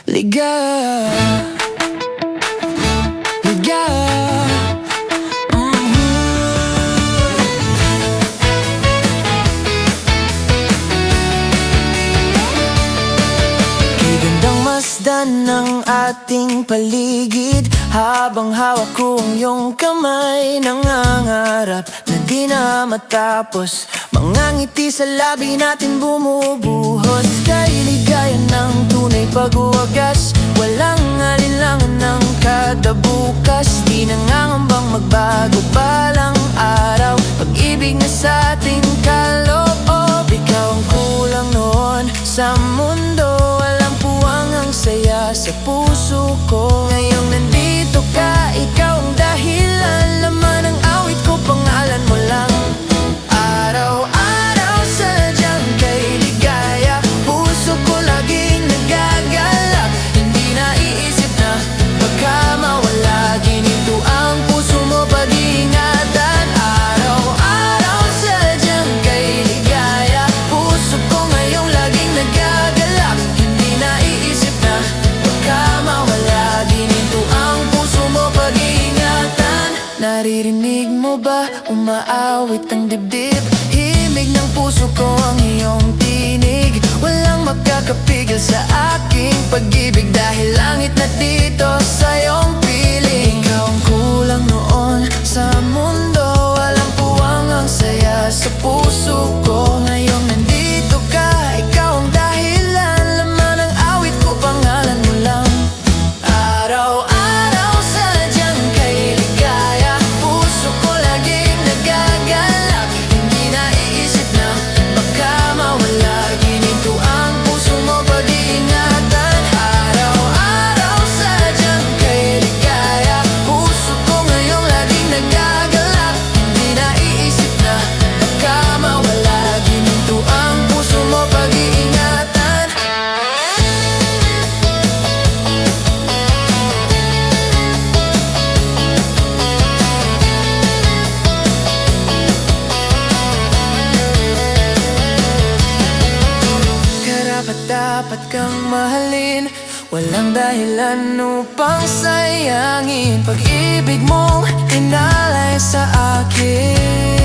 Ligaya, ligaya. Kay gandang masdan ng ating paligid, habang hawak ko ang iyong kamay, nangangarap na di na matapos. Mga ngiti sa labi natin bumubuhos. Kay ligaya ng tunay pag-uwagas, walang alinlangan ng kada bukas. Di nangangambang magbago palang araw, pag-ibig na sa ating kaloob. Ikaw ang kulang noon sa mundo, walang puwang ang saya sa puso ko. Ngayong nandito ka, ikaw ang dahilan, laman ng awit ko, pangalan mo lang. Araw-araw sadyang kay ligaya, puso ko laging nagagalak. Hindi naiisip na baka mawala, ginito ang puso mo pag-iingatan. Araw-araw sadyang kay ligaya, puso ko ngayong laging nagagalak. Hindi naiisip na baka mawala, ginito ang puso mo pag-iingatan. Naririnig mo ba, umaawit ang dibdib? Himig ng puso ko ang iyong tinig. Walang makakapigil sa aking pag-ibig, dahil langit na dito sa iyong piling. Ikaw ang kulang noon sa mundo, walang puwang ang saya sa puso ko. Ngayong nandito ka, ikaw ang dahilan, laman ng awit ko, pangalan mo lang. Araw-araw sadyang kay ligaya, puso ko laging nagagalak. Hindi naiisip na baka mawala, ginito ang puso mo pag-iingatan. Araw-araw sadyang kay ligaya, puso ko ngayong laging nagagalak. Hindi naiisip na baka mawala, ginito ang puso mo pag-iingatan. Karapat-dapat kang mahalin, walang dahilan upang sayangin. Pag-ibig mong inalay sa akin,